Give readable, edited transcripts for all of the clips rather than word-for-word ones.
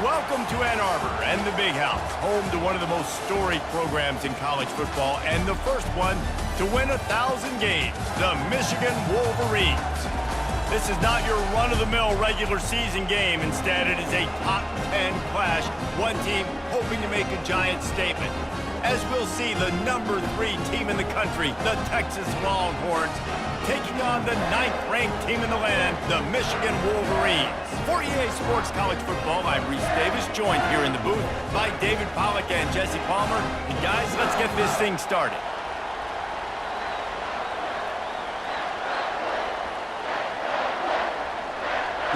Welcome to Ann Arbor and the Big House, home to one of the most storied programs in college football and the first one to win 1,000 games, the Michgan Wolverines. This is not your run-of-the-mill regular season game. Instead, it is a top 10 clash, one team hoping to make a giant statement. As we'll see, the number 3 team in the country, the Texas Longhorns, taking on the 9th-ranked team in the land, the Michgan Wolverines. For EA Sports College Football, I'm Reese Davis, joined here in the booth by David Pollack and Jesse Palmer. And guys, let's get this thing started.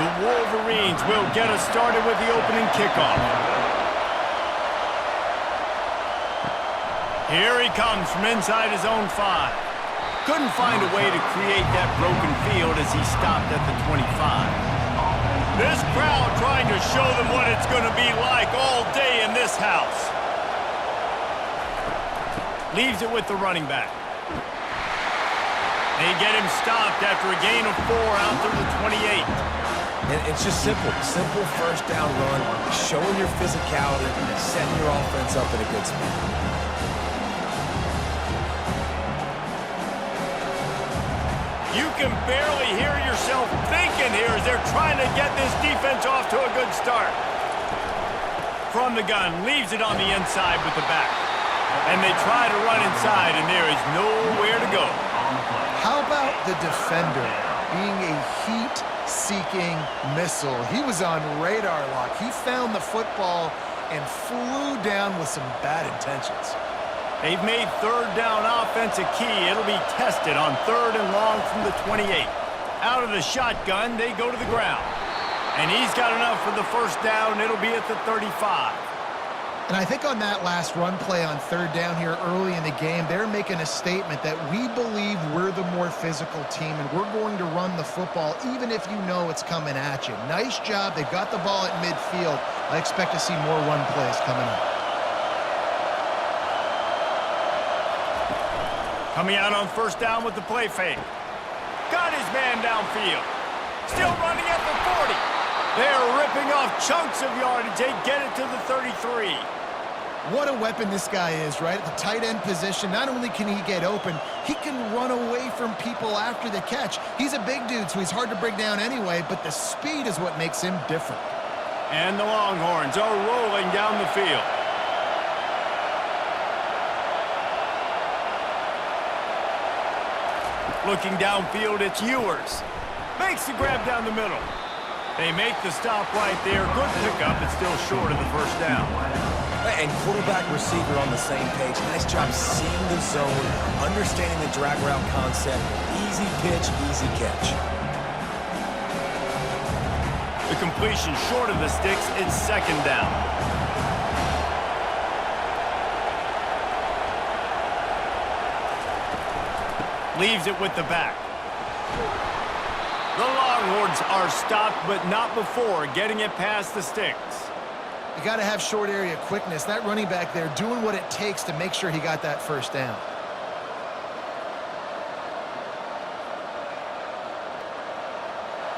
The Wolverines will get us started with the opening kickoff. Here he comes from inside his own 5. Couldn't find a way to create that broken field as he stopped at the 25. This crowd trying to show them what it's going to be like all day in this house. Leaves it with the running back. They get him stopped after a gain of 4 out to the 28. And it's just simple first down run, showing your physicality, and setting your offense up in a good spot. You can barely hear yourself thinking here as they're trying to get this defense off to a good start. From the gun, leaves it on the inside with the back. And they try to run inside, and there is nowhere to go. How about the defender being a heat-seeking missile? He was on radar lock. He found the football and flew down with some bad intentions. They've made third down offense a key. It'll be tested on 3rd and long from the 28. Out of the shotgun, they go to the ground. And he's got enough for the first down. It'll be at the 35. And I think on that last run play on 3rd down here early in the game, they're making a statement that we believe we're the more physical team and we're going to run the football even if you know it's coming at you. Nice job. They've got the ball at midfield. I expect to see more run plays coming up. Coming out on 1st down with the play fake. Got his man downfield. Still running at the 40. They're ripping off chunks of yardage. They get it to the 33. What a weapon this guy is, right? At the tight end position, not only can he get open, he can run away from people after the catch. He's a big dude, so he's hard to bring down anyway, but the speed is what makes him different. And the Longhorns are rolling down the field. Looking downfield, it's Ewers. Makes the grab down the middle. They make the stop right there. Good pickup. It's still short of the first down. And quarterback receiver on the same page. Nice job seeing the zone, understanding the drag route concept. Easy pitch, easy catch. The completion short of the sticks. It's 2nd down. Leaves it with the back. The Longhorns are stopped, but not before getting it past the sticks. You got to have short area quickness. That running back there doing what it takes to make sure he got that first down.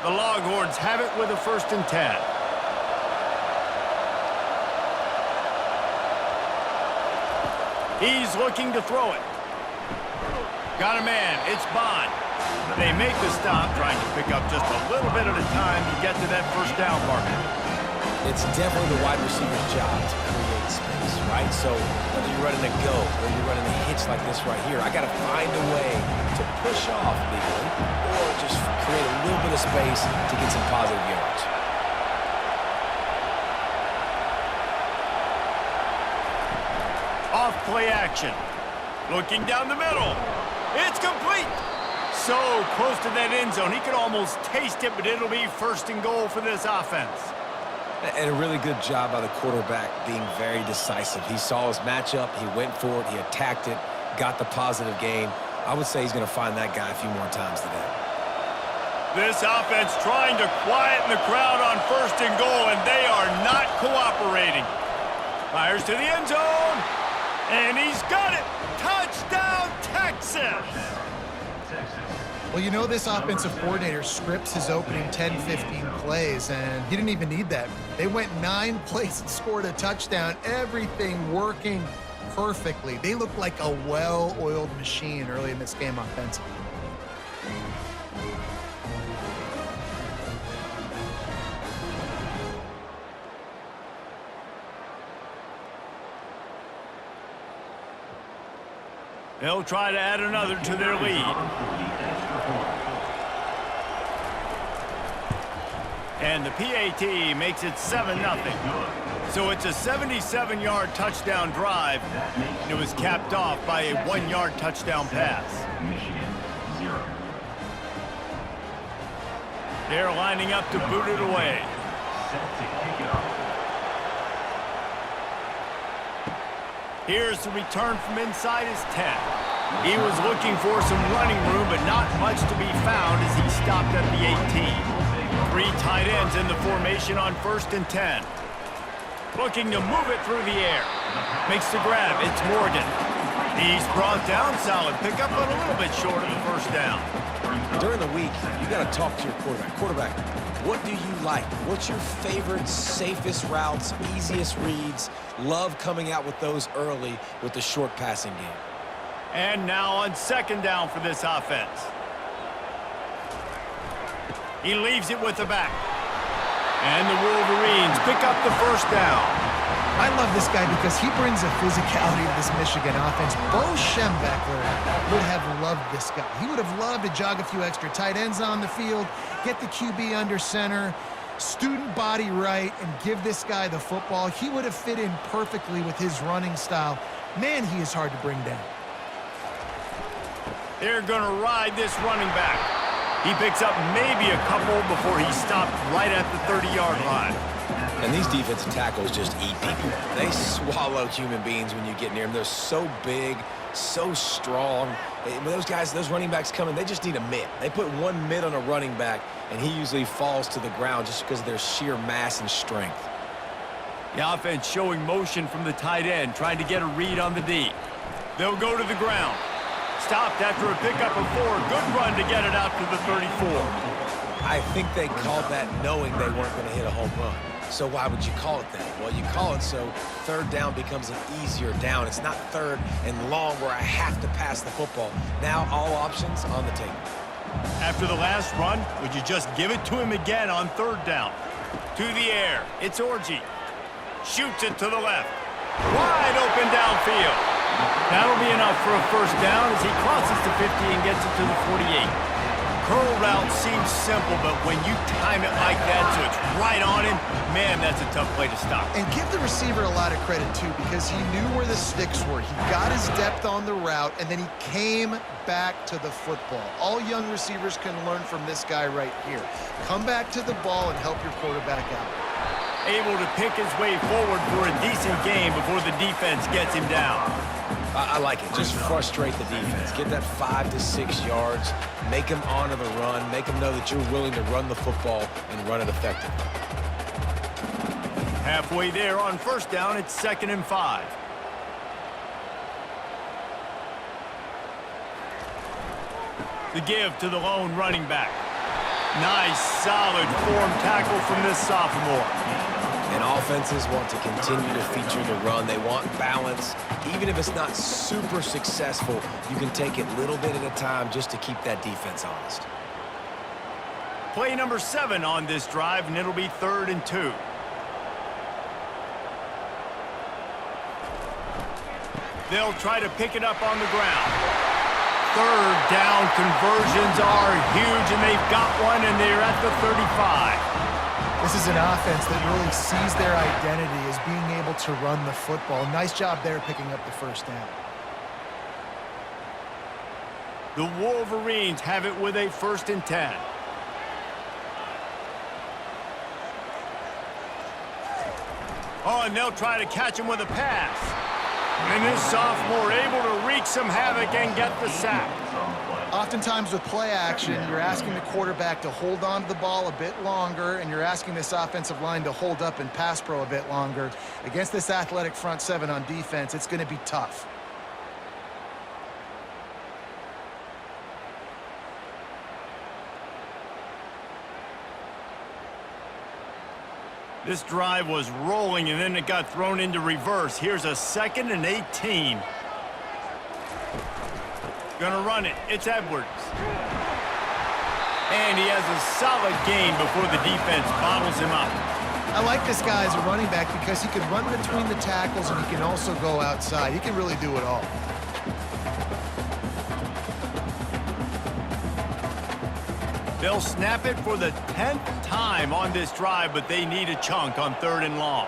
The Longhorns have it with a 1st and 10. He's looking to throw it. Got a man. It's Bond. They make the stop, trying to pick up just a little bit at a time to get to that first down marker. It's definitely the wide receiver's job to create space, right? So whether you're running a go or you're running a hitch like this right here, I got to find a way to push off legally or just create a little bit of space to get some positive yards. Off play action. Looking down the middle. It's complete. So close to that end zone. He could almost taste it, but it'll be 1st and goal for this offense. And a really good job by the quarterback being very decisive. He saw his matchup. He went for it. He attacked it, got the positive gain. I would say he's going to find that guy a few more times today. This offense trying to quieten the crowd on 1st and goal, and they are not cooperating. Fires to the end zone, and he's got it. Touchdown, Texas! Well, you know this offensive coordinator scripts his opening 10, 15 plays, and he didn't even need that. They went 9 plays and scored a touchdown, everything working perfectly. They looked like a well-oiled machine early in this game offensively. They'll try to add another to their lead. And the PAT makes it 7-0. So it's a 77-yard touchdown drive, and it was capped off by a 1-yard touchdown pass. They're lining up to boot it away. Here's the return from inside his 10. He was looking for some running room, but not much to be found as he stopped at the 18. 3 tight ends in the formation on 1st and 10. Looking to move it through the air. Makes the grab. It's Morgan. He's brought down. Solid pickup, but a little bit short of the first down. During the week, you got to talk to your quarterback. What do you like? What's your favorite, safest routes, easiest reads? Love coming out with those early with the short passing game. And now on 2nd down for this offense. He leaves it with the back. And the Wolverines pick up the first down. I love this guy because he brings a physicality to this Michigan offense. Bo Schembechler would have loved this guy. He would have loved to jog a few extra tight ends on the field, get the QB under center, student body right, and give this guy the football. He would have fit in perfectly with his running style. Man, he is hard to bring down. They're going to ride this running back. He picks up maybe a couple before he stopped right at the 30-yard line. And these defensive tackles just eat people. They swallow human beings when you get near them. They're so big, so strong. When those guys, those running backs come in, they just need a mitt. They put one mitt on a running back, and he usually falls to the ground just because of their sheer mass and strength. The offense showing motion from the tight end, trying to get a read on the D. They'll go to the ground. Stopped after a pickup of 4. Good run to get it out to the 34. I think they called that knowing they weren't going to hit a home run. So why would you call it that? Well, you call it so 3rd down becomes an easier down. It's not 3rd and long where I have to pass the football. Now all options on the table. After the last run, would you just give it to him again on 3rd down? To the air. It's Orji. Shoots it to the left. Wide open downfield. That'll be enough for a first down as he crosses the 50 and gets it to the 48. Curl route seems simple, but when you time it like that so it's right on him, man, that's a tough play to stop. And give the receiver a lot of credit, too, because he knew where the sticks were. He got his depth on the route, and then he came back to the football. All young receivers can learn from this guy right here. Come back to the ball and help your quarterback out. Able to pick his way forward for a decent game before the defense gets him down. I like it. Just frustrate the defense. Get that 5 to 6 yards. Make them honor the run. Make them know that you're willing to run the football and run it effectively. Halfway there on 1st down, it's 2nd and 5. The give to the lone running back. Nice, solid form tackle from this sophomore. And offenses want to continue to feature the run. They want balance. Even if it's not super successful, you can take it little bit at a time just to keep that defense honest. Play number 7 on this drive, and it'll be 3rd and 2. They'll try to pick it up on the ground. 3rd down conversions are huge, and they've got one, and they're at the 35. This is an offense that really sees their identity as being able to run the football. Nice job there picking up the first down. The Wolverines have it with a 1st and 10. Oh, and they'll try to catch him with a pass. And this sophomore able to wreak some havoc and get the sack. Oftentimes with play action, you're asking the quarterback to hold on to the ball a bit longer, and you're asking this offensive line to hold up and pass pro a bit longer. Against this athletic front 7 on defense, it's going to be tough. This drive was rolling, and then it got thrown into reverse. Here's a 2nd and 18. Gonna run it. It's Edwards. And he has a solid gain before the defense bottles him up. I like this guy as a running back because he can run between the tackles and he can also go outside. He can really do it all. They'll snap it for the 10th time on this drive, but they need a chunk on 3rd and long.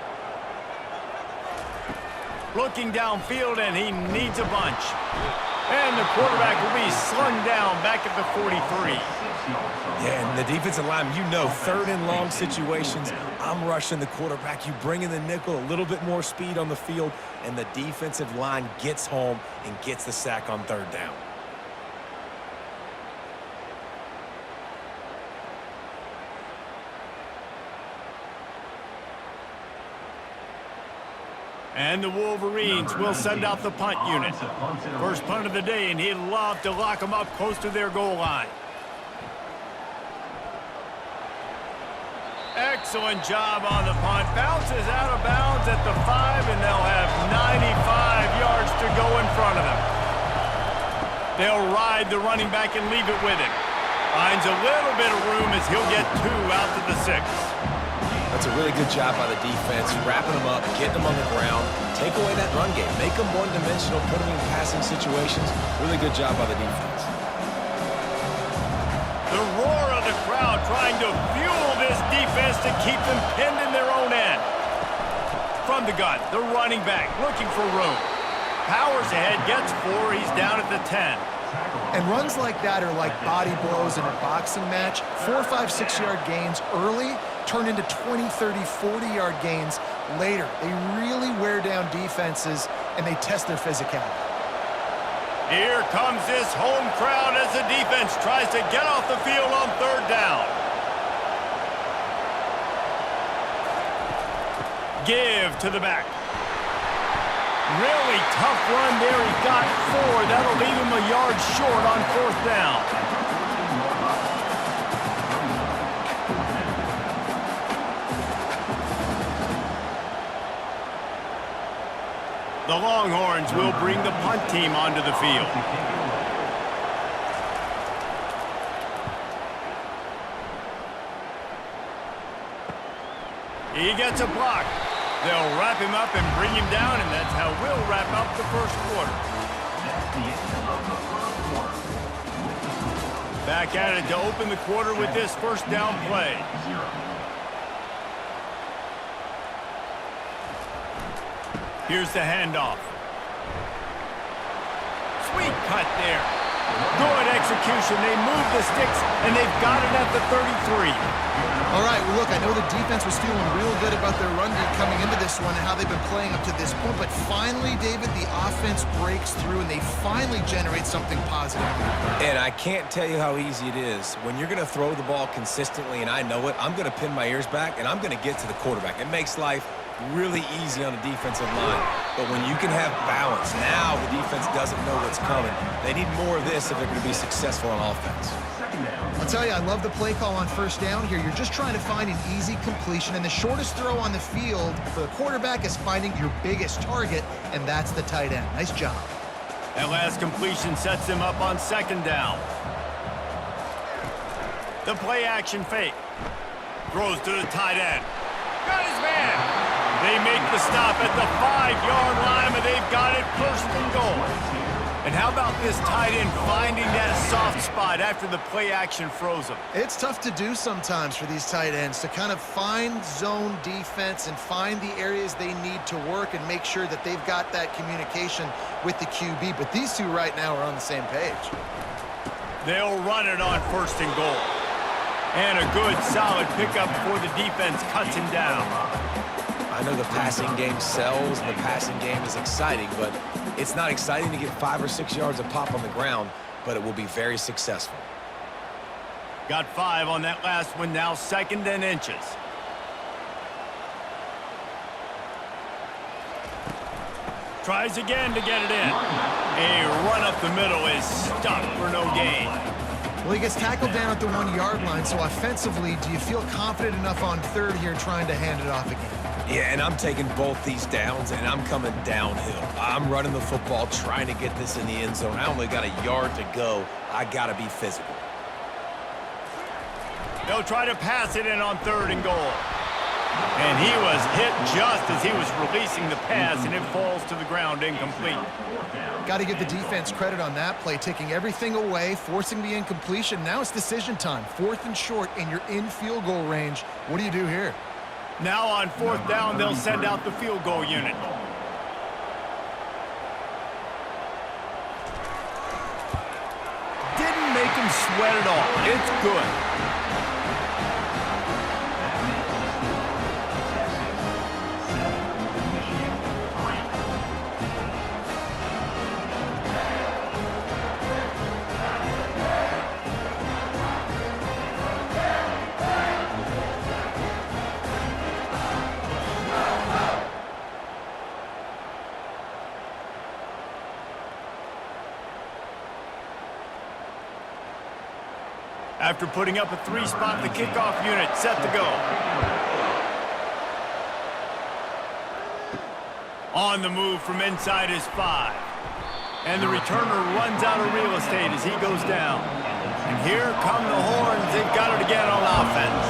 Looking downfield, and he needs a bunch. And the quarterback will be slung down back at the 43. Yeah, and the defensive lineman, you know, 3rd and long situations, I'm rushing the quarterback. You bring in the nickel, a little bit more speed on the field, and the defensive line gets home and gets the sack on 3rd down. And the Wolverines will send out the punt unit. First punt of the day, and he'd love to lock them up close to their goal line. Excellent job on the punt. Bounces out of bounds at the 5, and they'll have 95 yards to go in front of them. They'll ride the running back and leave it with him. Finds a little bit of room as he'll get 2 out to the 6. That's a really good job by the defense, wrapping them up, getting them on the ground, take away that run game, make them one-dimensional, put them in passing situations. Really good job by the defense. The roar of the crowd trying to fuel this defense to keep them pinned in their own end. From the gun, the running back looking for room. Powers ahead, gets 4, he's down at the 10. And runs like that are like body blows in a boxing match. 4, 5, 6-yard gains early turn into 20, 30, 40-yard gains later. They really wear down defenses, and they test their physicality. Here comes this home crowd as the defense tries to get off the field on 3rd down. Give to the back. Really tough run there. He got 4. That'll leave him a yard short on 4th down. The Longhorns will bring the punt team onto the field. He gets a block. They'll wrap him up and bring him down, and that's how we'll wrap up the first quarter. Back at it to open the quarter with this first down play. Here's the handoff. Sweet cut there. Good execution. They move the sticks, and they've got it at the 33. All right, well, look, I know the defense was feeling real good about their run D coming into this one and how they've been playing up to this point, but finally, David, the offense breaks through, and they finally generate something positive. And I can't tell you how easy it is. When you're going to throw the ball consistently, and I know it, I'm going to pin my ears back, and I'm going to get to the quarterback. It makes life really easy on the defensive line. But when you can have balance, now the defense doesn't know what's coming. They need more of this if they're going to be successful on offense. I'll tell you, I love the play call on 1st down here. You're just trying to find an easy completion, and the shortest throw on the field for the quarterback is finding your biggest target, and that's the tight end. Nice job. That last completion sets them up on 2nd down. The play action fake. Throws to the tight end. Got his man. They make the stop at the 5-yard line, but they've got it 1st and goal. And how about this tight end finding that soft spot after the play action froze him? It's tough to do sometimes for these tight ends to kind of find zone defense and find the areas they need to work and make sure that they've got that communication with the QB. But these two right now are on the same page. They'll run it on 1st and goal. And a good, solid pickup before the defense cuts him down. I know the passing game sells and the passing game is exciting, but it's not exciting to get 5 or 6 yards of pop on the ground, but it will be very successful. Got 5 on that last one, now 2nd and inches. Tries again to get it in. A run up the middle is stuck for no gain. Well, he gets tackled down at the 1-yard line, so offensively, do you feel confident enough on third here trying to hand it off again? Yeah, and I'm taking both these downs, and I'm coming downhill. I'm running the football, trying to get this in the end zone. I only got a yard to go. I got to be physical. They'll try to pass it in on 3rd and goal. And he was hit just as he was releasing the pass, and it falls to the ground incomplete. Got to give the defense credit on that play, taking everything away, forcing the incompletion. Now it's decision time. 4th and short, and you're in field goal range. What do you do here? Now on 4th down, they'll send out the field goal unit. Didn't make him sweat at all. It's good. After putting up a 3-spot, the kickoff unit set to go. On the move from inside his 5. And the returner runs out of real estate as he goes down. And here come the Horns. They've got it again on offense.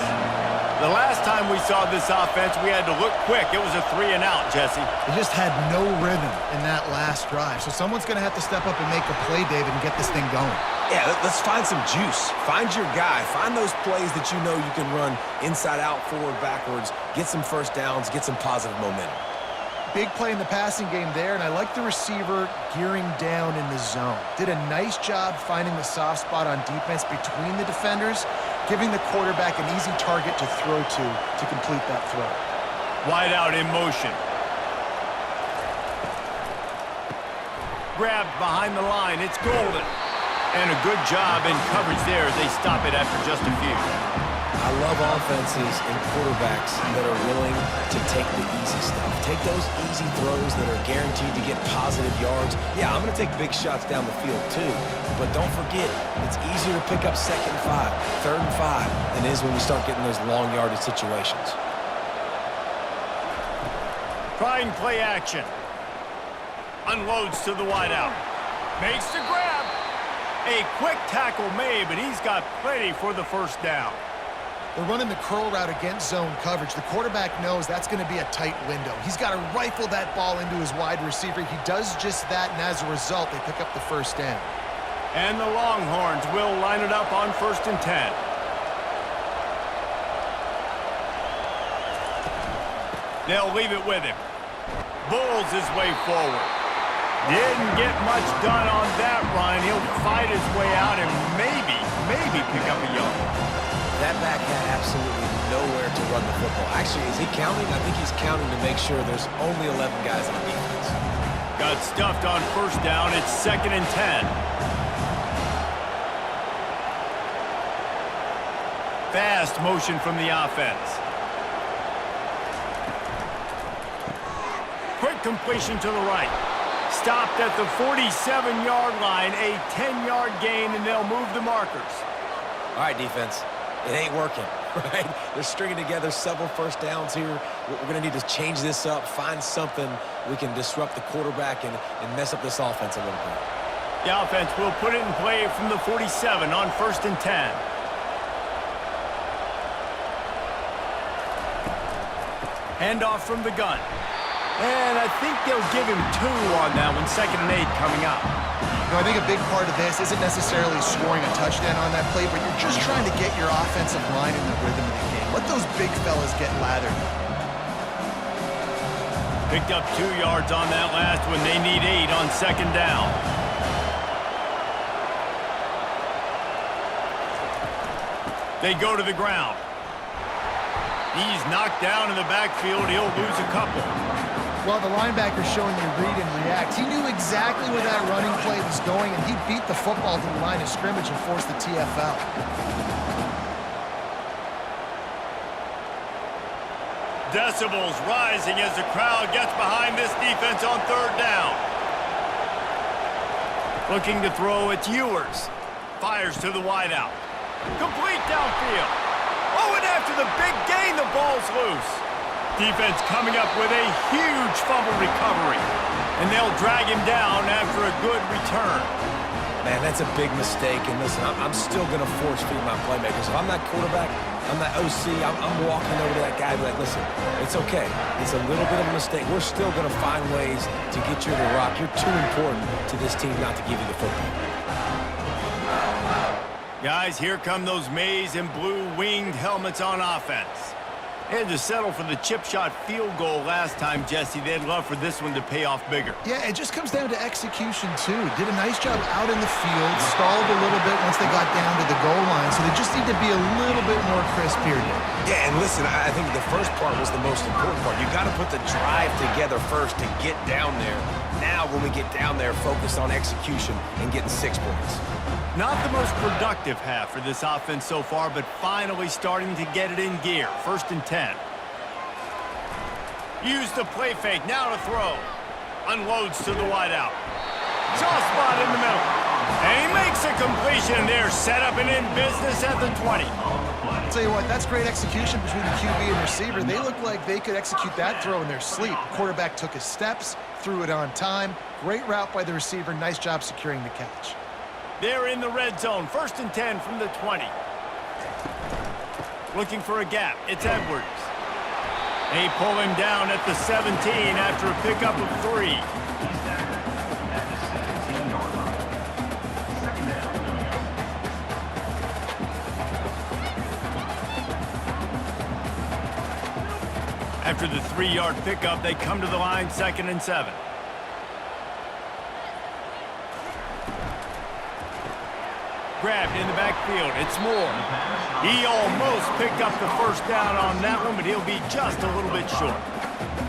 The last time we saw this offense, we had to look quick. It was a 3-and-out, Jesse. They just had no rhythm in that last drive. So someone's going to have to step up and make a play, David, and get this thing going. Yeah, let's find some juice. Find your guy. Find those plays that you know you can run inside out, forward, backwards. Get some first downs. Get some positive momentum. Big play in the passing game there, and I like the receiver gearing down in the zone. Did a nice job finding the soft spot on defense between the defenders, giving the quarterback an easy target to throw to complete that throw. Wide out in motion. Grabbed behind the line. It's Golden. And a good job in coverage there as they stop it after just a few. I love offenses and quarterbacks that are willing to take the easy stuff. Take those easy throws that are guaranteed to get positive yards. Yeah, I'm going to take big shots down the field too. But don't forget, it's easier to pick up 2nd and 5, 3rd and 5 than it is when we start getting those long yardage situations. Trying play action. Unloads to the wideout. Makes the grab. A quick tackle made, but he's got plenty for the first down. They're running the curl route against zone coverage. The quarterback knows that's going to be a tight window. He's got to rifle that ball into his wide receiver. He does just that, and as a result, they pick up the first down. And the Longhorns will line it up on 1st and 10. They'll leave it with him. Bulls his way forward. Didn't get much done on that run. He'll fight his way out and maybe pick up a yard. That back had absolutely nowhere to run the football. Actually, is he counting? I think he's counting to make sure there's only 11 guys on defense. Got stuffed on 1st down. It's 2nd and 10. Fast motion from the offense. Quick completion to the right. Stopped at the 47-yard line, a 10-yard gain, and they'll move the markers. All right, defense. It ain't working, right? They're stringing together several first downs here. We're going to need to change this up, find something we can disrupt the quarterback and mess up this offense a little bit. The offense will put it in play from the 47 on 1st and 10. Handoff from the gun. And I think they'll give him 2 on that one. 2nd and 8 coming up. I think a big part of this isn't necessarily scoring a touchdown on that play, but you're just trying to get your offensive line in the rhythm of the game. Let those big fellas get lathered. Picked up 2 yards on that last one. They need 8 on 2nd down. They go to the ground. He's knocked down in the backfield. He'll lose a couple. Well, the linebacker's showing you read and react. He knew exactly where that running play was going, and he beat the football to the line of scrimmage and forced the TFL. Decibels rising as the crowd gets behind this defense on 3rd down. Looking to throw, it's Ewers. Fires to the wideout. Complete downfield. Oh, and after the big gain, the ball's loose. Defense coming up with a huge fumble recovery. And they'll drag him down after a good return. Man, that's a big mistake. And listen, I'm still going to force feed my playmakers. If I'm that quarterback, I'm that OC, I'm walking over to that guy and be like, listen, it's okay. It's a little bit of a mistake. We're still going to find ways to get you to the rock. You're too important to this team not to give you the football. Guys, here come those maize and blue winged helmets on offense. They had to settle for the chip shot field goal last time, Jesse. They'd love for this one to pay off bigger. Yeah, it just comes down to execution, too. Did a nice job out in the field, stalled a little bit once they got down to the goal line, so they just need to be a little bit more crisp here. Yeah, and listen, I think the first part was the most important part. You got to put the drive together first to get down there. Now, when we get down there, focus on execution and getting 6 points. Not the most productive half for this offense so far, but finally starting to get it in gear. 1st and 10. Use the play fake, now to throw. Unloads to the wideout. Soft spot in the middle. And he makes a completion there, set up and in business at the 20. I'll tell you what, that's great execution between the QB and receiver. They look like they could execute that throw in their sleep. The quarterback took his steps, threw it on time. Great route by the receiver. Nice job securing the catch. They're in the red zone. 1st and 10 from the 20. Looking for a gap. It's Edwards. They pull him down at the 17 after a pickup of 3. After the 3-yard pickup, they come to the line, 2nd and 7. Grabbed in the backfield. It's Moore. He almost picked up the first down on that one, but he'll be just a little bit short.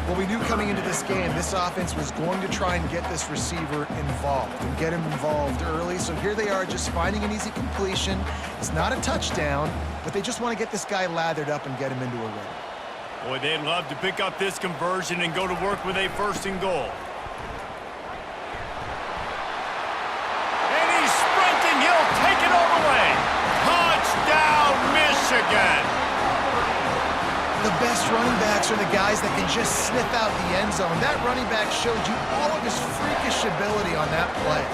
Well, we knew coming into this game, this offense was going to try and get this receiver involved and get him involved early. So here they are just finding an easy completion. It's not a touchdown, but they just want to get this guy lathered up and get him into a rhythm. Boy, they'd love to pick up this conversion and go to work with a 1st and goal. And he's sprinting. He'll take it all the way. Touchdown, Michigan! The best running backs are the guys that can just sniff out the end zone. That running back showed you all of his freakish ability on that play.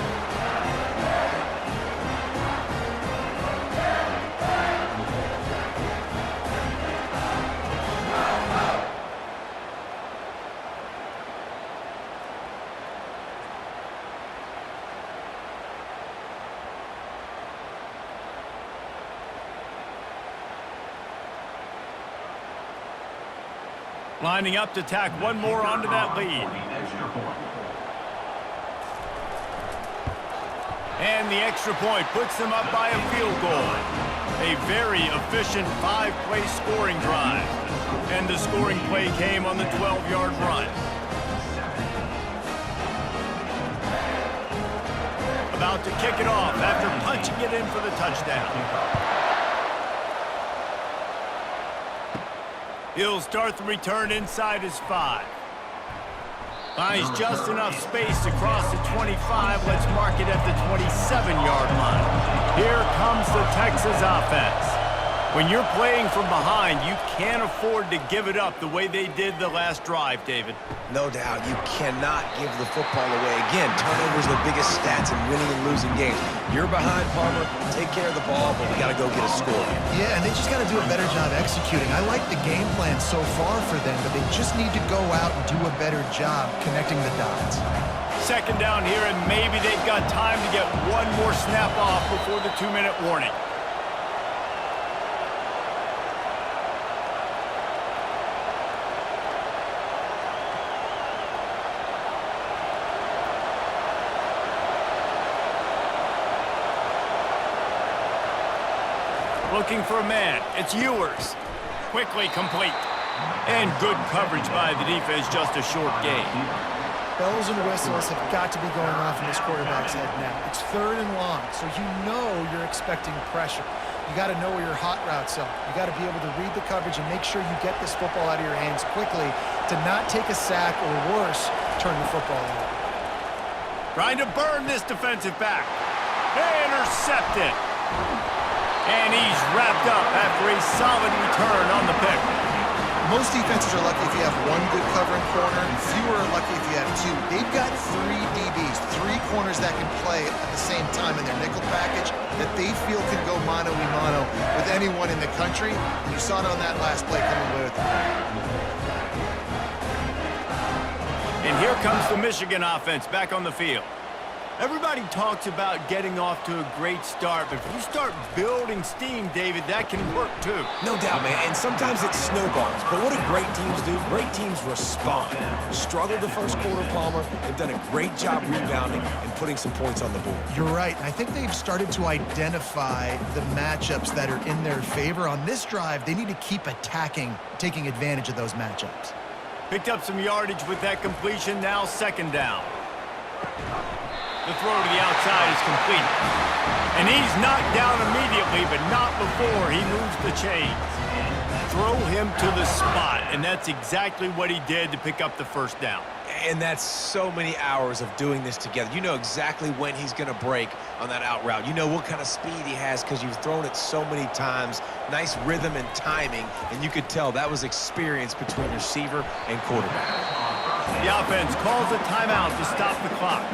Lining up to tack one more onto that lead. And the extra point puts them up by a field goal. A very efficient 5-play scoring drive. And the scoring play came on the 12-yard run. About to kick it off after punching it in for the touchdown. He'll start the return inside his 5. Finds just enough space to cross the 25. Let's mark it at the 27-yard line. Here comes the Texas offense. When you're playing from behind, you can't afford to give it up the way they did the last drive, David. No doubt, you cannot give the football away. Again, turnovers are the biggest stats in winning and losing games. You're behind, Palmer. Take care of the ball, but we got to go get a score. Yeah, and they just got to do a better job executing. I like the game plan so far for them, but they just need to go out and do a better job connecting the dots. 2nd down here, and maybe they've got time to get one more snap off before the 2-minute warning. Looking for a man. It's Ewers. Quickly complete. And good coverage by the defense, just a short gain. Bells and whistles have got to be going off in this quarterback's head now. It's 3rd and long, so you know you're expecting pressure. You got to know where your hot routes are. You got to be able to read the coverage and make sure you get this football out of your hands quickly to not take a sack or worse, turn the football over. Trying to burn this defensive back. Intercepted. And he's wrapped up after a solid return on the pick. Most defenses are lucky if you have one good covering corner, and fewer are lucky if you have two. They've got 3 DBs, 3 corners that can play at the same time in their nickel package that they feel can go mano-a-mano with anyone in the country. And you saw it on that last play coming away with them. And here comes the Michigan offense back on the field. Everybody talks about getting off to a great start, but if you start building steam, David, that can work too. No doubt, man, and sometimes it snowballs. But what do great teams do? Great teams respond. Struggled the first quarter, Palmer. They've done a great job rebounding and putting some points on the board. You're right. I think they've started to identify the matchups that are in their favor. On this drive, they need to keep attacking, taking advantage of those matchups. Picked up some yardage with that completion, now second down. The throw to the outside is complete. And he's knocked down immediately, but not before he moves the chains. Throw him to the spot, and that's exactly what he did to pick up the first down. And that's so many hours of doing this together. You know exactly when he's going to break on that out route. You know what kind of speed he has because you've thrown it so many times. Nice rhythm and timing, and you could tell that was experience between receiver and quarterback. The offense calls a timeout to stop the clock.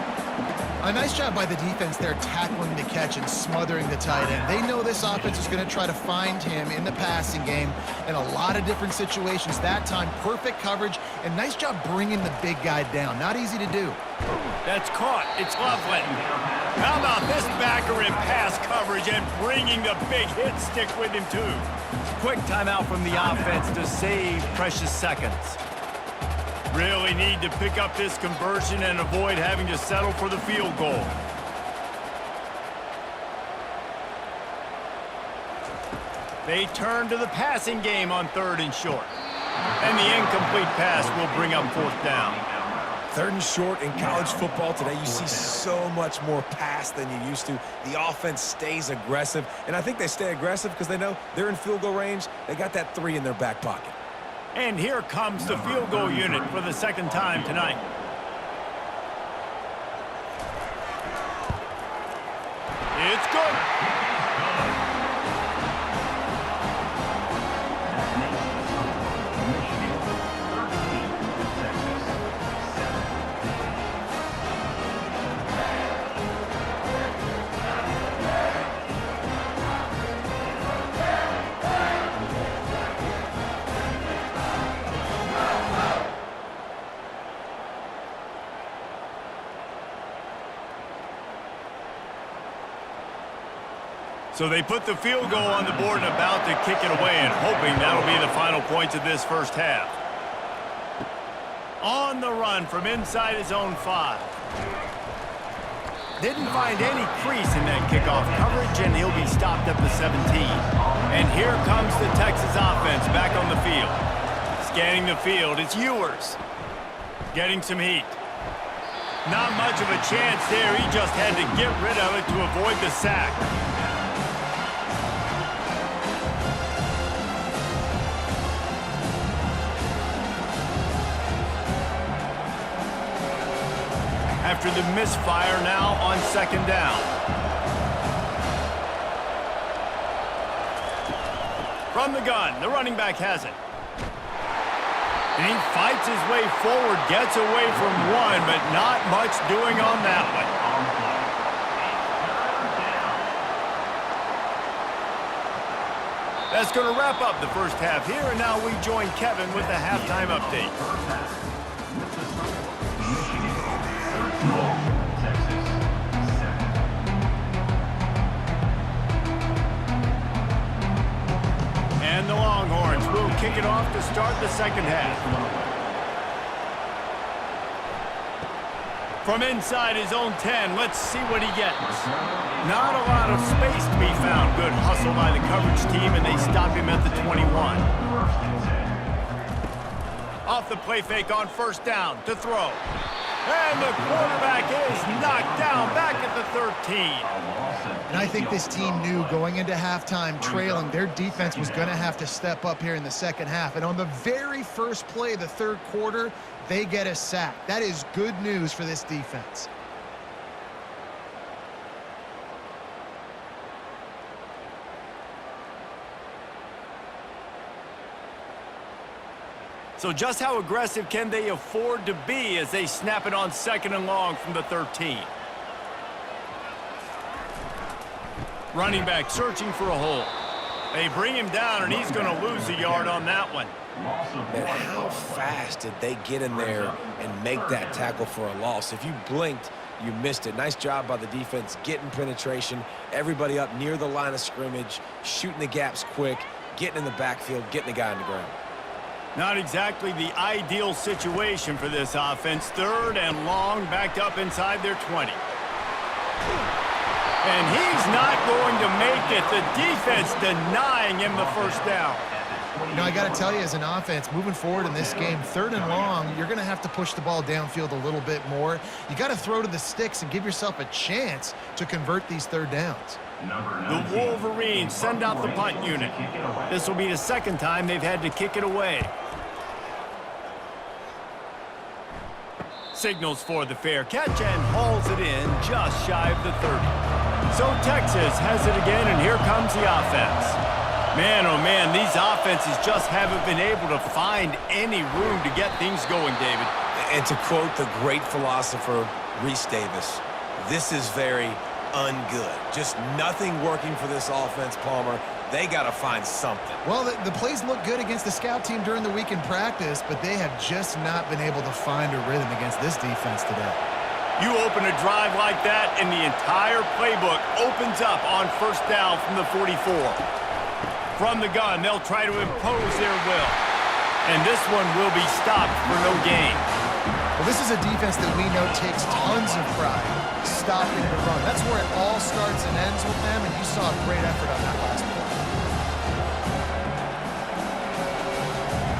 A nice job by the defense there tackling the catch and smothering the tight end. They know this offense is going to try to find him in the passing game in a lot of different situations. That time, perfect coverage, and nice job bringing the big guy down. Not easy to do. That's caught. It's Loveland. How about this backer in pass coverage and bringing the big hit stick with him, too? Quick timeout from the offense to save precious seconds. Really need to pick up this conversion and avoid having to settle for the field goal. They turn to the passing game on 3rd and short. And the incomplete pass will bring up 4th down. 3rd and short in college football today, you see so much more pass than you used to. The offense stays aggressive, and I think they stay aggressive because they know they're in field goal range. They got that 3 in their back pocket. And here comes the field goal unit for the 2nd time tonight. It's good. So they put the field goal on the board and about to kick it away and hoping that'll be the final points of this first half. On the run from inside his own 5. Didn't find any crease in that kickoff coverage, and he'll be stopped at the 17. And here comes the Texas offense back on the field. Scanning the field, it's Ewers. Getting some heat. Not much of a chance there. He just had to get rid of it to avoid the sack. After the misfire, now on 2nd down. From the gun, the running back has it. And he fights his way forward, gets away from one, but not much doing on that one. That's going to wrap up the first half here, and now we join Kevin with the halftime update. And the Longhorns will kick it off to start the 2nd half. From inside his own 10, let's see what he gets. Not a lot of space to be found. Good hustle by the coverage team, and they stop him at the 21. Off the play fake on 1st down to throw. And the quarterback is knocked down back at the 13. And I think this team knew going into halftime trailing, their defense was going to have to step up here in the 2nd half. And on the very first play of the 3rd quarter, they get a sack. That is good news for this defense. So just how aggressive can they afford to be as they snap it on 2nd and long from the 13? Running back searching for a hole. They bring him down, and he's going to lose a yard on that one. Man, how fast did they get in there and make that tackle for a loss? If you blinked, you missed it. Nice job by the defense getting penetration. Everybody up near the line of scrimmage, shooting the gaps quick, getting in the backfield, getting the guy on the ground. Not exactly the ideal situation for this offense. 3rd and long, backed up inside their 20. And he's not going to make it. The defense denying him the first down. You know, I got to tell you, as an offense, moving forward in this game, 3rd and long, you're going to have to push the ball downfield a little bit more. You got to throw to the sticks and give yourself a chance to convert these 3rd downs. The Wolverines send out the punt unit. This will be the 2nd time they've had to kick it away. Signals for the fair catch and hauls it in just shy of the 30. So Texas has it again, and here comes the offense. Man, oh man, these offenses just haven't been able to find any room to get things going, David. And to quote the great philosopher, Reese Davis, this is very ungood. Just nothing working for this offense, Palmer. They got to find something. Well, the plays look good against the scout team during the week in practice, but they have just not been able to find a rhythm against this defense today. You open a drive like that, and the entire playbook opens up on 1st down from the 44. From the gun, they'll try to impose their will. And this one will be stopped for no gain. Well, this is a defense that we know takes tons of pride stopping the run. That's where it all starts and ends with them, and you saw a great effort on that last play.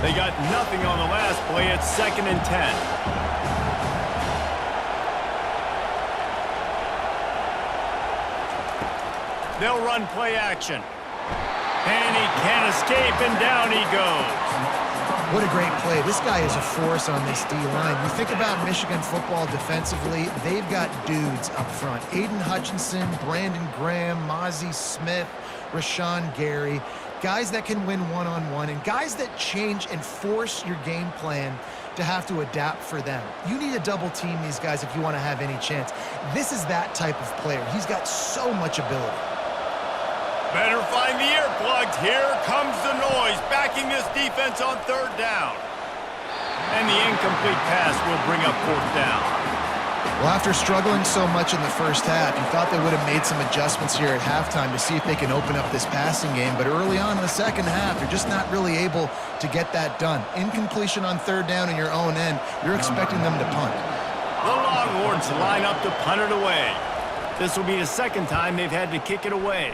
They got nothing on the last play. It's 2nd and 10. They'll run play action. And he can't escape, and down he goes. What a great play. This guy is a force on this D-line. You think about Michigan football defensively, they've got dudes up front. Aiden Hutchinson, Brandon Graham, Mozzie Smith, Rashawn Gary. Guys that can win one-on-one, and guys that change and force your game plan to have to adapt for them. You need to double team these guys if you want to have any chance. This is that type of player. He's got so much ability. Better find the earplugs. Here comes the noise, backing this defense on 3rd down. And the incomplete pass will bring up 4th down. Well, after struggling so much in the first half, you thought they would have made some adjustments here at halftime to see if they can open up this passing game. But early on in the second half, they're just not really able to get that done. Incompletion on 3rd down in your own end, you're expecting them to punt. The Longhorns line up to punt it away. This will be the 2nd time they've had to kick it away.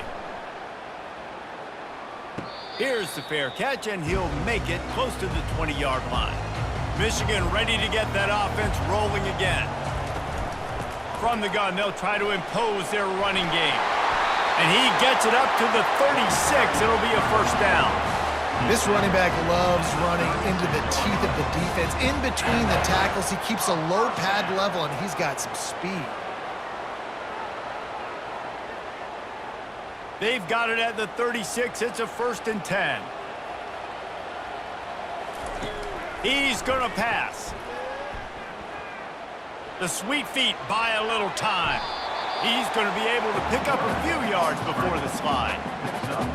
Here's the fair catch, and he'll make it close to the 20-yard line. Michigan ready to get that offense rolling again. From the gun, they'll try to impose their running game. And he gets it up to the 36. It'll be a 1st down. This running back loves running into the teeth of the defense. In between the tackles, he keeps a low pad level, and he's got some speed. They've got it at the 36. It's a 1st and 10. He's going to pass. The sweet feet buy a little time. He's going to be able to pick up a few yards before the slide.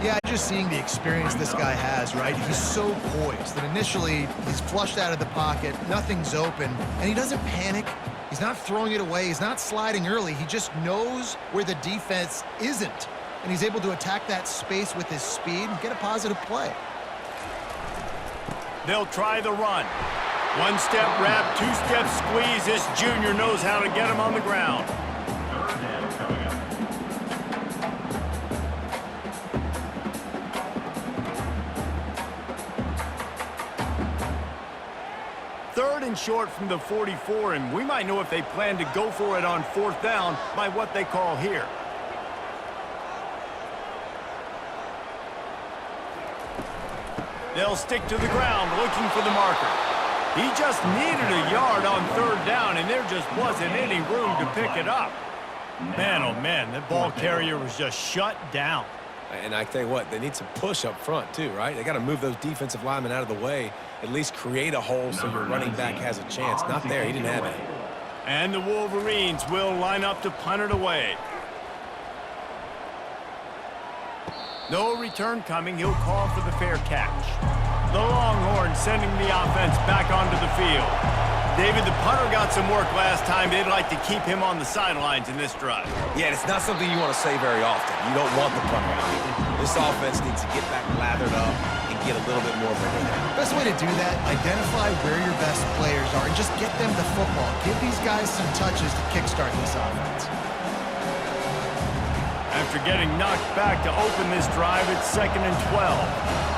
Yeah, just seeing the experience this guy has, right? He's so poised that initially he's flushed out of the pocket, nothing's open, and he doesn't panic. He's not throwing it away. He's not sliding early. He just knows where the defense isn't. And he's able to attack that space with his speed and get a positive play. They'll try the run. 1-step wrap, 2-step squeeze. This junior knows how to get him on the ground. Third and short from the 44, and we might know if they plan to go for it on 4th down by what they call here. They'll stick to the ground looking for the marker. He just needed a yard on 3rd down, and there just wasn't any room to pick it up. Man, oh man, that ball carrier was just shut down. And I tell you what, they need some push up front too, right? They got to move those defensive linemen out of the way, at least create a hole so your running back has a chance. Not there. He didn't have it. And the Wolverines will line up to punt it away. No return coming. He'll call for the fair catch. The Longhorns sending the offense back onto the field. David, the punter got some work last time. They'd like to keep him on the sidelines in this drive. Yeah, it's not something you want to say very often. You don't want the punter out here. This offense needs to get back lathered up and get a little bit more of a rhythm. Best way to do that, identify where your best players are and just get them the football. Give these guys some touches to kickstart this offense. After getting knocked back to open this drive, it's 2nd and 12.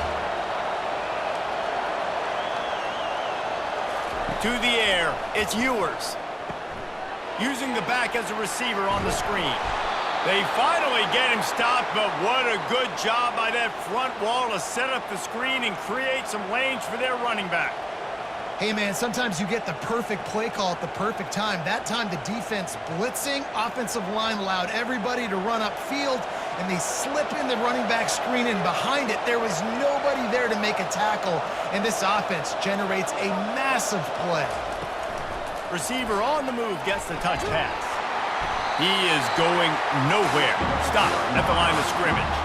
To the air, it's Ewers. Using the back as a receiver on the screen. They finally get him stopped, but what a good job by that front wall to set up the screen and create some lanes for their running back. Hey, man, sometimes you get the perfect play call at the perfect time. That time the defense blitzing, offensive line allowed everybody to run upfield, and they slip in the running back screen, and behind it there was nobody there to make a tackle, and this offense generates a massive play. Receiver on the move gets the touch pass. He is going nowhere. Stop at the line of scrimmage.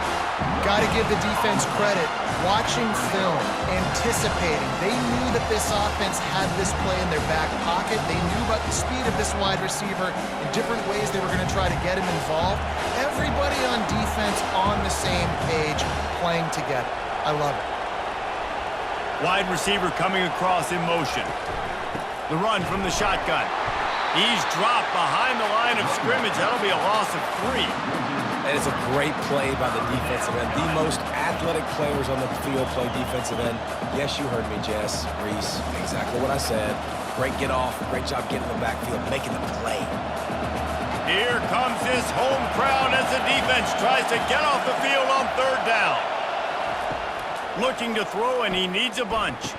Got to give the defense credit. Watching film, anticipating. They knew that this offense had this play in their back pocket. They knew about the speed of this wide receiver in different ways they were going to try to get him involved. Everybody on defense on the same page, playing together. I love it. Wide receiver coming across in motion. The run from the shotgun. He's dropped behind the line of scrimmage. That'll be a loss of 3. And it's a great play by the defensive end. The most athletic players on the field play defensive end. Yes, you heard me, Jess, Reese. Exactly what I said. Great get off. Great job getting in the backfield, making the play. Here comes this home crowd as the defense tries to get off the field on 3rd down. Looking to throw, and he needs a bunch.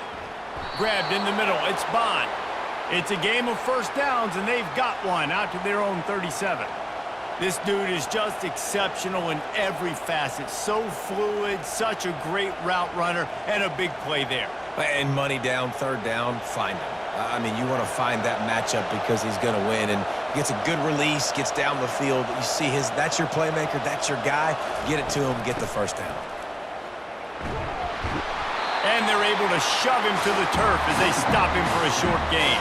Grabbed in the middle. It's Bond. It's a game of first downs, and they've got one out to their own 37. This dude is just exceptional in every facet. So fluid, such a great route runner, and a big play there. And money down, 3rd down, find him. I mean, you want to find that matchup because he's going to win. And gets a good release, gets down the field. You see that's your playmaker, that's your guy. Get it to him, get the 1st down. And they're able to shove him to the turf as they stop him for a short gain.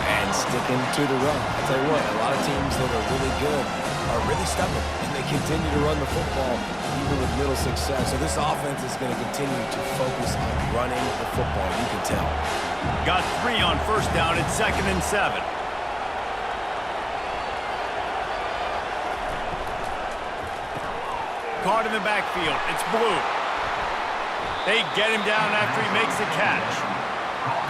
And sticking to the run. I tell you what, a lot of teams that are really good are really stubborn, and they continue to run the football even with little success. So this offense is going to continue to focus on running the football. You can tell. Got 3 on 1st down. It's 2nd and 7. Caught in the backfield. It's Blue. They get him down after he makes the catch.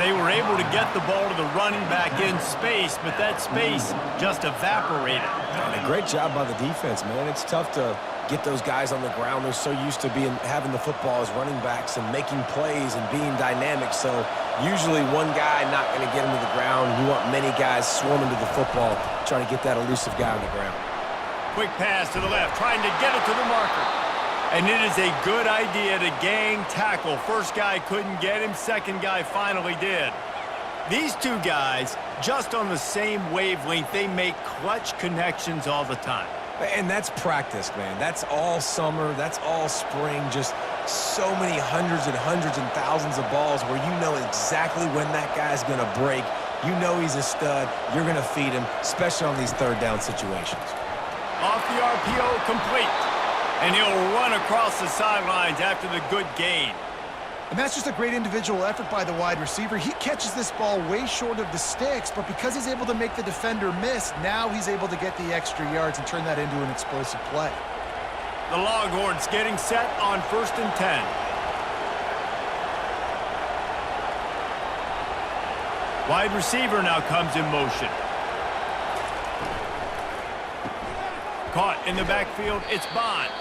They were able to get the ball to the running back in space, but that space just evaporated. And a great job by the defense, man. It's tough to get those guys on the ground. They're so used to having the football as running backs and making plays and being dynamic. So usually one guy not going to get him to the ground. You want many guys swarming to the football, trying to get that elusive guy on the ground. Quick pass to the left, trying to get it to the marker. And it is a good idea to gang tackle. First guy couldn't get him, second guy finally did. These two guys, just on the same wavelength, they make clutch connections all the time. And that's practice, man. That's all summer. That's all spring. Just so many hundreds and thousands of balls where you know exactly when that guy's going to break. You know he's a stud. You're going to feed him, especially on these 3rd down situations. Off the RPO, complete. And he'll run across the sidelines after the good gain. And that's just a great individual effort by the wide receiver. He catches this ball way short of the sticks, but because he's able to make the defender miss, now he's able to get the extra yards and turn that into an explosive play. The Longhorns getting set on 1st and 10. Wide receiver now comes in motion. Caught in the backfield, it's Bond.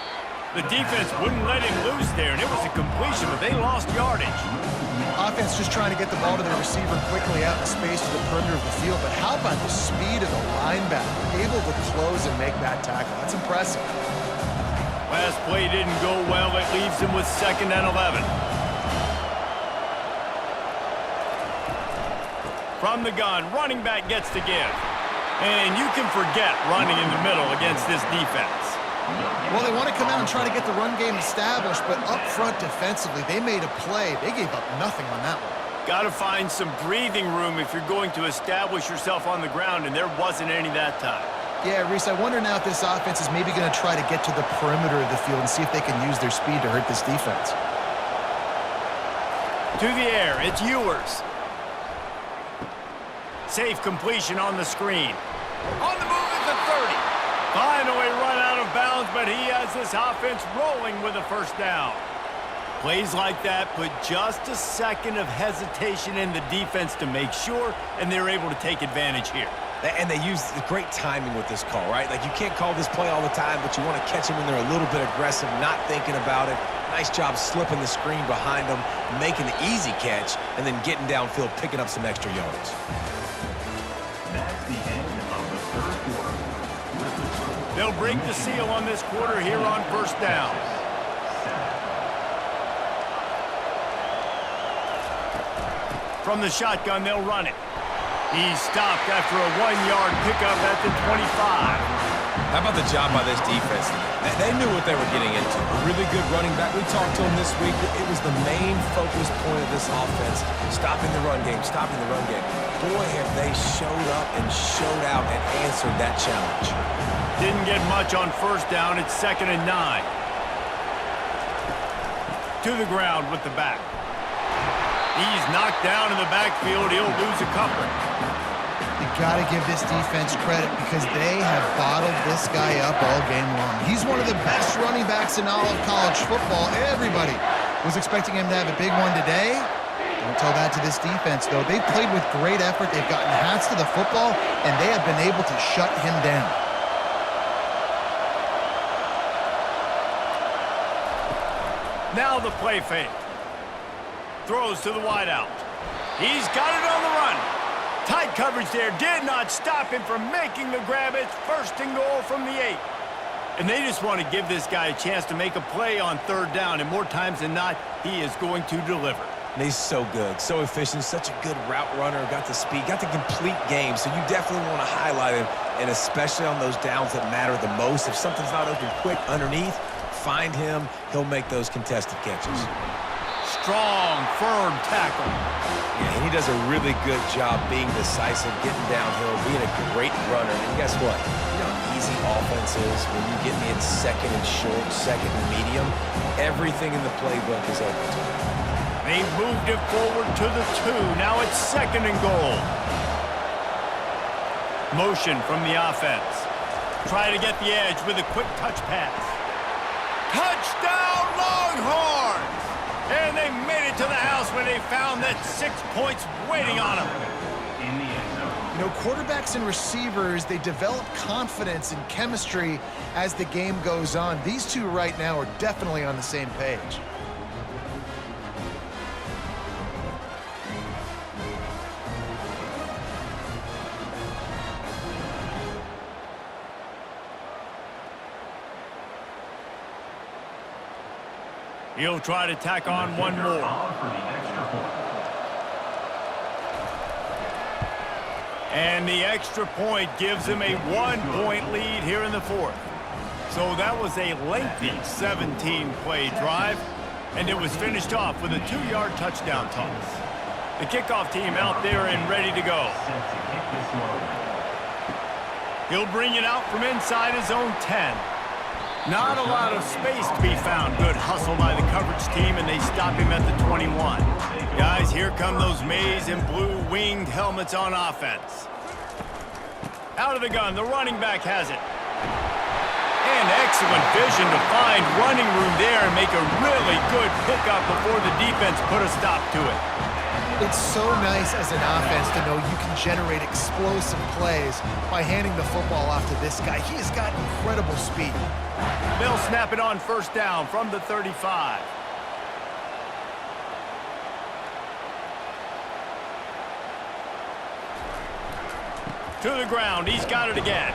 The defense wouldn't let him loose there, and it was a completion, but they lost yardage. Offense just trying to get the ball to the receiver quickly out in space to the perimeter of the field, but how about the speed of the linebacker? Able to close and make that tackle. That's impressive. Last play didn't go well. It leaves him with 2nd and 11. From the gun, running back gets to give. And you can forget running in the middle against this defense. Well, they want to come out and try to get the run game established, but up front defensively, they made a play. They gave up nothing on that one. Got to find some breathing room if you're going to establish yourself on the ground, and there wasn't any that time. Yeah, Reese, I wonder now if this offense is maybe going to try to get to the perimeter of the field and see if they can use their speed to hurt this defense. To the air, it's Ewers. Safe completion on the screen. On the move at the 30. Finally run out of bounds, but he has this offense rolling with a first down. Plays like that put just a second of hesitation in the defense to make sure, and they're able to take advantage here. And they use great timing with this call, right? Like, you can't call this play all the time, but you want to catch them when they're a little bit aggressive, not thinking about it. Nice job slipping the screen behind them, making the easy catch, and then getting downfield, picking up some extra yards. That's the end of the third quarter. They'll break the seal on this quarter here on first down. From the shotgun, they'll run it. He's stopped after a 1-yard pickup at the 25. How about the job by this defense? They knew what they were getting into. A really good running back. We talked to him this week. It was the main focus point of this offense, stopping the run game, stopping the run game. Boy, have they showed up and showed out and answered that challenge. Didn't get much on first down. It's 2nd and 9. To the ground with the back. He's knocked down in the backfield. He'll lose a couple. You got to give this defense credit because they have bottled this guy up all game long. He's one of the best running backs in all of college football. Everybody was expecting him to have a big one today. Don't tell that to this defense, though. They've played with great effort. They've gotten hats to the football, and they have been able to shut him down. Now the play fake. Throws to the wideout. He's got it on the run. Tight coverage there did not stop him from making the grab. It's 1st and goal from the 8. And they just want to give this guy a chance to make a play on 3rd down, and more times than not, he is going to deliver. And he's so good, so efficient, such a good route runner, got the speed, got the complete game, so you definitely want to highlight him, and especially on those downs that matter the most. If something's not open quick underneath, find him. He'll make those contested catches. Strong, firm tackle. Yeah, and he does a really good job being decisive, getting downhill, being a great runner. And guess what? You know how easy offense is when you get me in 2nd and short, 2nd and medium. Everything in the playbook is open to him. They moved it forward to the 2. Now it's 2nd and goal. Motion from the offense. Try to get the edge with a quick touch pass. Touchdown, Longhorns! And they made it to the house when they found that 6 points waiting on them. In the end zone. You know, quarterbacks and receivers, they develop confidence and chemistry as the game goes on. These two right now are definitely on the same page. He'll try to tack on one more. For the extra point. And the extra point gives him a 1-point lead here in the 4th. So that was a lengthy 17-play drive, and it was finished off with a 2-yard touchdown toss. The kickoff team out there and ready to go. Set to kick this one. He'll bring it out from inside his own 10. Not a lot of space to be found. Good hustle by the coverage team, and they stop him at the 21. Guys, here come those maize and blue winged helmets on offense. Out of the gun, the running back has it. And excellent vision to find running room there and make a really good pickup before the defense put a stop to it. It's so nice as an offense to know you can generate explosive plays by handing the football off to this guy. He has got incredible speed. They'll snap it on first down from the 35. To the ground, he's got it again.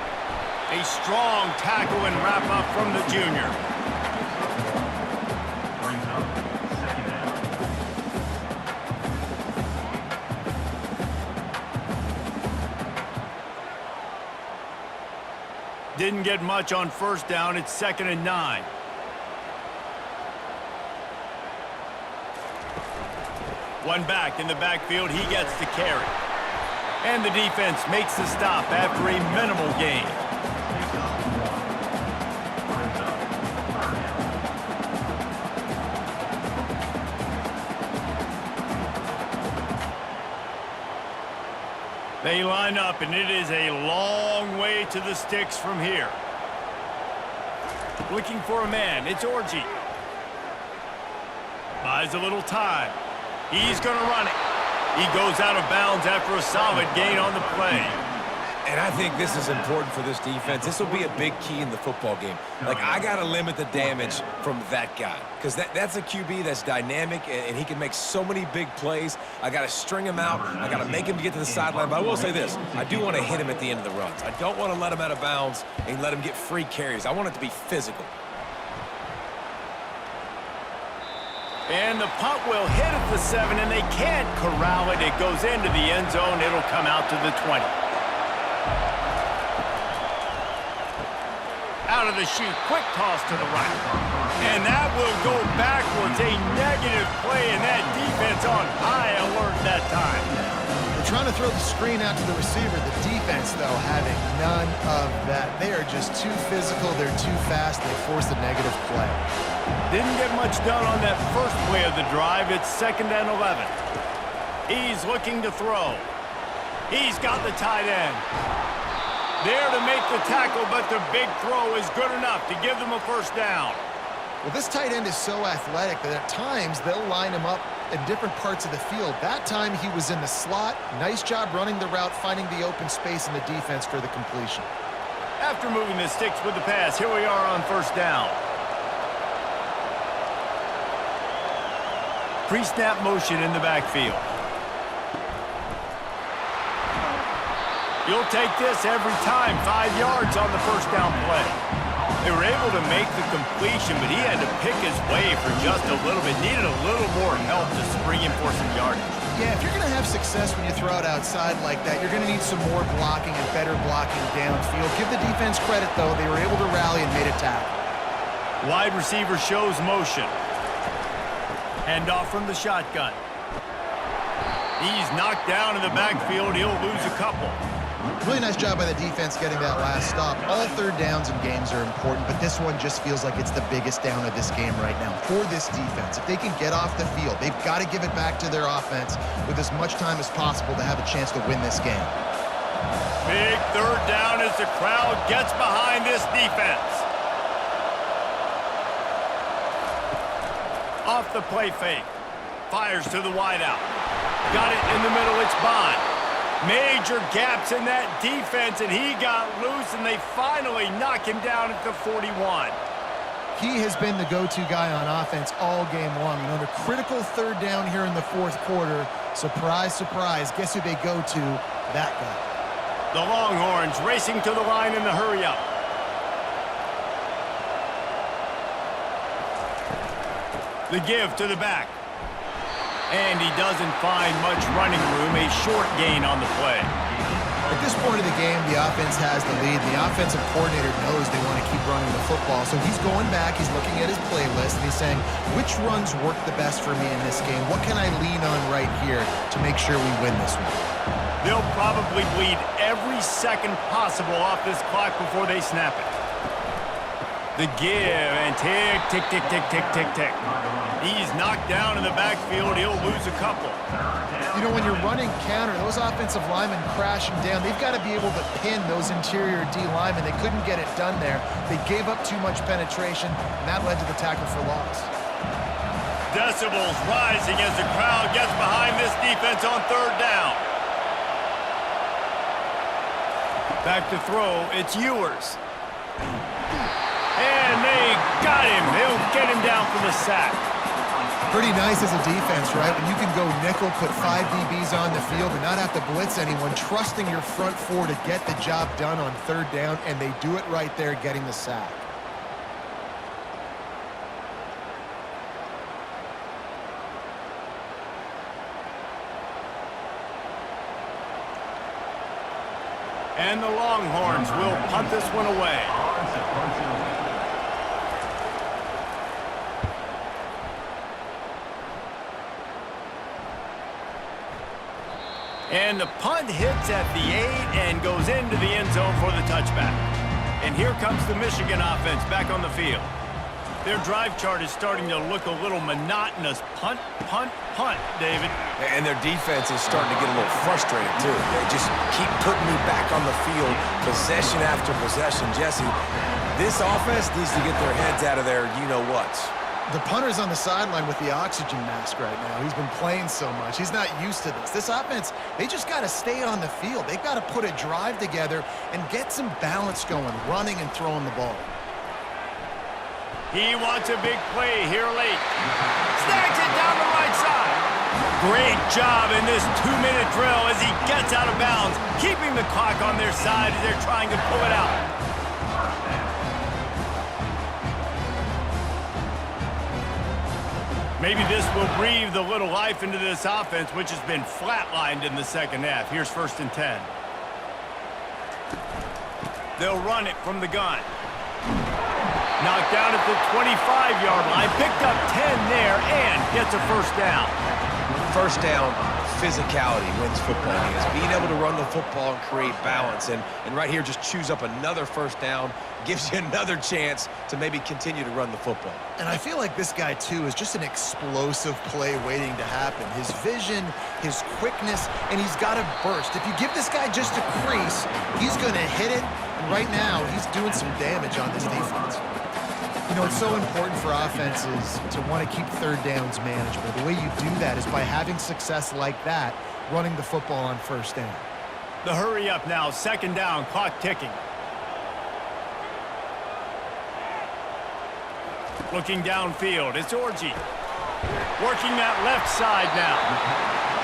A strong tackle and wrap up from the junior. Didn't get much on first down. It's 2nd and 9. One back in the backfield. He gets the carry. And the defense makes the stop after a minimal gain. They line up, and it is a long way to the sticks from here. Looking for a man. It's Orji. Buys a little time. He's going to run it. He goes out of bounds after a solid gain on the play. And I think this is important for this defense. This will be a big key in the football game. Like, I got to limit the damage from that guy because that's a QB that's dynamic, and he can make so many big plays. I got to string him out. I got to make him get to the sideline. But I will say this. I do want to hit him at the end of the runs. I don't want to let him out of bounds and let him get free carries. I want it to be physical. And the punt will hit at the 7, and they can't corral it. It goes into the end zone. It'll come out to the 20. Out of the chute, quick toss to the right. And that will go backwards. A negative play, and that defense on high alert that time. They're trying to throw the screen out to the receiver. The defense, though, having none of that. They are just too physical. They're too fast. They force a negative play. Didn't get much done on that first play of the drive. It's 2nd and 11. He's looking to throw. He's got the tight end. There to make the tackle, but the big throw is good enough to give them a first down. Well, this tight end is so athletic that at times they'll line him up in different parts of the field. That time he was in the slot. Nice job running the route, finding the open space in the defense for the completion. After moving the sticks with the pass, here we are on first down. Pre-snap motion in the backfield. You'll take this every time. 5 yards on the first down play. They were able to make the completion, but he had to pick his way for just a little bit. Needed a little more help to spring him for some yardage. Yeah, if you're going to have success when you throw it outside like that, you're going to need some more blocking and better blocking downfield. Give the defense credit, though. They were able to rally and made a tackle. Wide receiver shows motion. Hand off from the shotgun. He's knocked down in the backfield. He'll lose a couple. Really nice job by the defense getting that last stop. All third downs in games are important, but this one just feels like it's the biggest down of this game right now for this defense. If they can get off the field, they've got to give it back to their offense with as much time as possible to have a chance to win this game. Big third down as the crowd gets behind this defense. Off the play fake. Fires to the wideout. Got it in the middle. It's Bond. Major gaps in that defense, and he got loose, and they finally knock him down at the 41. He has been the go-to guy on offense all game long. And on a critical third down here in the fourth quarter, surprise, surprise, guess who they go to? That guy. The Longhorns racing to the line in the hurry-up. The give to the back. And he doesn't find much running room, a short gain on the play. At this point of the game, the offense has the lead. The offensive coordinator knows they want to keep running the football. So he's going back, he's looking at his playlist, and he's saying, which runs work the best for me in this game? What can I lean on right here to make sure we win this one? They'll probably bleed every second possible off this clock before they snap it. The give, and tick, tick, tick, tick, tick, tick, tick. He's knocked down in the backfield. He'll lose a couple. You know, when you're running counter, those offensive linemen crashing down, they've got to be able to pin those interior D linemen. They couldn't get it done there. They gave up too much penetration, and that led to the tackle for loss. Decibels rising as the crowd gets behind this defense on third down. Back to throw. It's Ewers. And they got him. They'll get him down for the sack. Pretty nice as a defense, right? When you can go nickel, put 5 DBs on the field and not have to blitz anyone, trusting your front four to get the job done on third down, and they do it right there, getting the sack. And the Longhorns will punt this one away. And the punt hits at the 8 and goes into the end zone for the touchback. And here comes the Michigan offense back on the field. Their drive chart is starting to look a little monotonous. Punt, punt, punt, David. And their defense is starting to get a little frustrated, too. They just keep putting me back on the field, possession after possession. Jesse, this offense needs to get their heads out of their you-know-whats. The punter's on the sideline with the oxygen mask right now. He's been playing so much. He's not used to this. This offense, they just got to stay on the field. They've got to put a drive together and get some balance going, running and throwing the ball. He wants a big play here late. Snags it down the right side. Great job in this 2-minute drill as he gets out of bounds, keeping the clock on their side as they're trying to pull it out. Maybe this will breathe a little life into this offense, which has been flatlined in the second half. Here's 1st and 10. They'll run it from the gun. Knocked down at the 25-yard line. Picked up 10 there and gets a 1st down. First down, physicality wins football games. Being able to run the football and create balance. And right here, just choose up another 1st down. Gives you another chance to maybe continue to run the football. And I feel like this guy, too, is just an explosive play waiting to happen. His vision, his quickness, and he's got a burst. If you give this guy just a crease, he's going to hit it. And right now, he's doing some damage on this defense. You know, it's so important for offenses to want to keep 3rd downs manageable. The way you do that is by having success like that, running the football on 1st down. The hurry up now, 2nd down, clock ticking. Looking downfield, it's Orji. Working that left side now.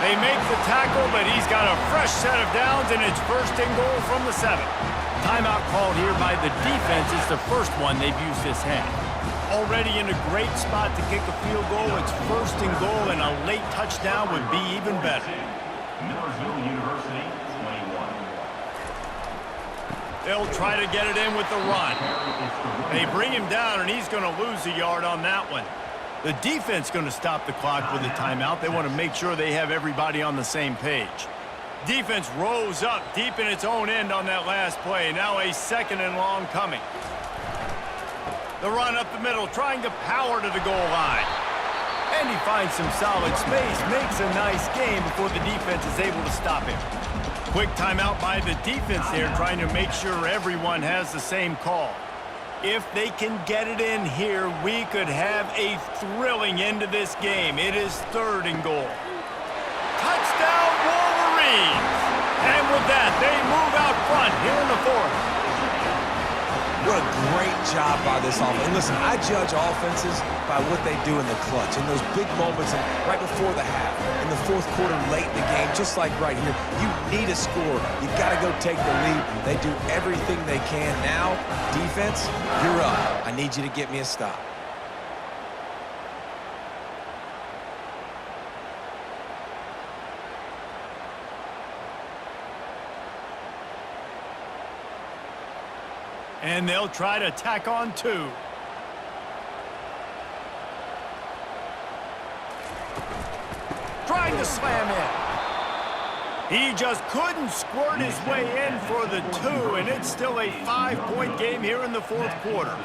They make the tackle, but he's got a fresh set of downs, and it's 1st and goal from the 7. Timeout called here by the defense. It's the first one they've used this half. Already in a great spot to kick a field goal. It's 1st and goal, and a late touchdown would be even better. Millersville University, 21. They'll try to get it in with the run. They bring him down, and he's going to lose a yard on that one. The defense going to stop the clock with a timeout. They want to make sure they have everybody on the same page. Defense rose up deep in its own end on that last play. Now a 2nd and long coming. The run up the middle, trying to power to the goal line. And he finds some solid space, makes a nice game before the defense is able to stop him. Quick timeout by the defense there, trying to make sure everyone has the same call. If they can get it in here, we could have a thrilling end to this game. It is 3rd and goal. Touchdown, Wolverines! And with that, they move out front here in the 4th. What a great job by this offense. And listen, I judge offenses by what they do in the clutch, in those big moments and right before the half, in the 4th quarter, late in the game, just like right here. You need a score. You got to go take the lead. They do everything they can. Now, defense, you're up. I need you to get me a stop. And they'll try to tack on 2. Trying to slam in. He just couldn't squirt his way in for the 2, and it's still a 5-point game here in the 4th quarter.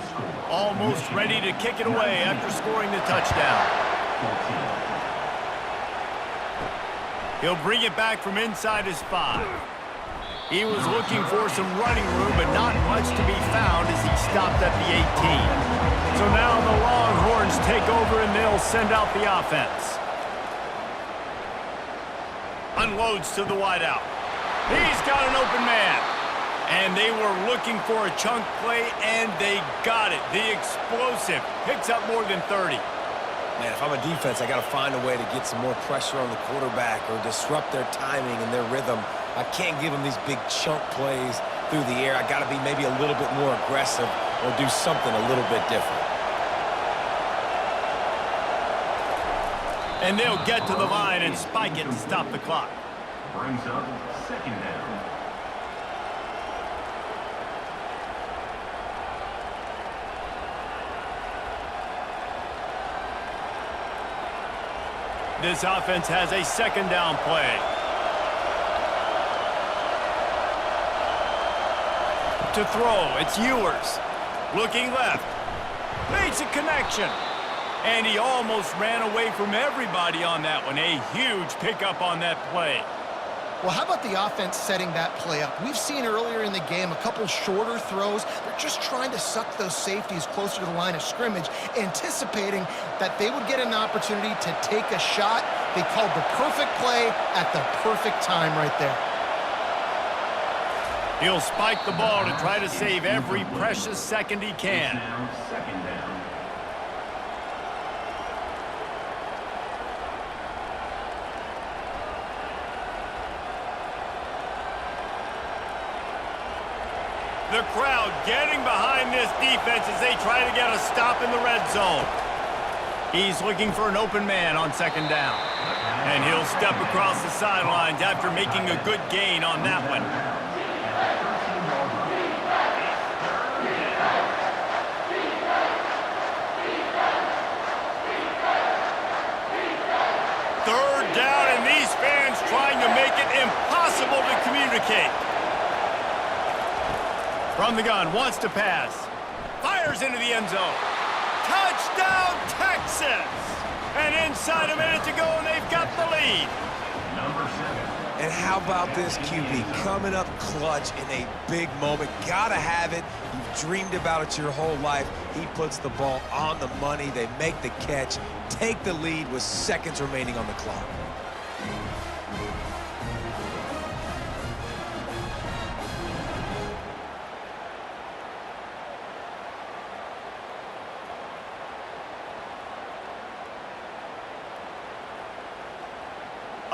Almost ready to kick it away after scoring the touchdown. He'll bring it back from inside his 5. He was looking for some running room, but not much to be found as he stopped at the 18. So now the Longhorns take over, and they'll send out the offense. Unloads to the wideout. He's got an open man. And they were looking for a chunk play, and they got it. The explosive picks up more than 30. Man, if I'm a defense, I got to find a way to get some more pressure on the quarterback or disrupt their timing and their rhythm. I can't give them these big chunk plays through the air. I got to be maybe a little bit more aggressive or do something a little bit different. And they'll get to the line and spike it to stop the clock. Brings up 2nd down. This offense has a second down play. To throw, it's Ewers. Looking left. Makes a connection. And he almost ran away from everybody on that one. A huge pickup on that play. Well, how about the offense setting that play up? We've seen earlier in the game a couple shorter throws. They're just trying to suck those safeties closer to the line of scrimmage, anticipating that they would get an opportunity to take a shot. They called the perfect play at the perfect time right there. He'll spike the ball to try to save every precious second he can. Now second down. The crowd getting behind this defense as they try to get a stop in the red zone. He's looking for an open man on second down. And he'll step across the sidelines after making a good gain on that one. Third down, and these fans trying to make it impossible to communicate. From the gun, wants to pass. Fires into the end zone. Touchdown, Texas! And inside a minute to go, and they've got the lead. Number 7. And how about this QB coming up clutch in a big moment? Gotta have it. You've dreamed about it your whole life. He puts the ball on the money. They make the catch, take the lead with seconds remaining on the clock.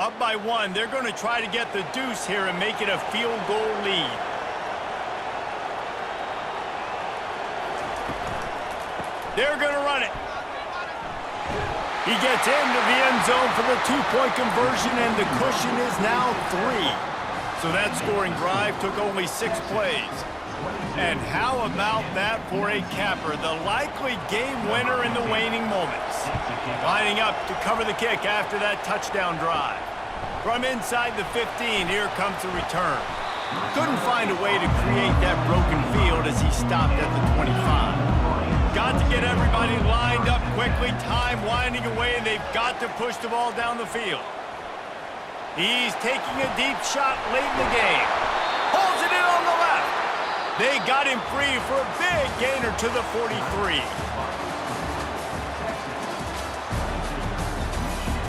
Up by 1, they're going to try to get the deuce here and make it a field goal lead. They're going to run it. He gets into the end zone for the 2-point conversion, and the cushion is now 3. So that scoring drive took only 6 plays. And how about that for a capper, the likely game winner in the waning moments. Lining up to cover the kick after that touchdown drive. From inside the 15, here comes the return. Couldn't find a way to create that broken field as he stopped at the 25. Got to get everybody lined up quickly, time winding away, and they've got to push the ball down the field. He's taking a deep shot late in the game. Holds it in on the left. They got him free for a big gainer to the 43.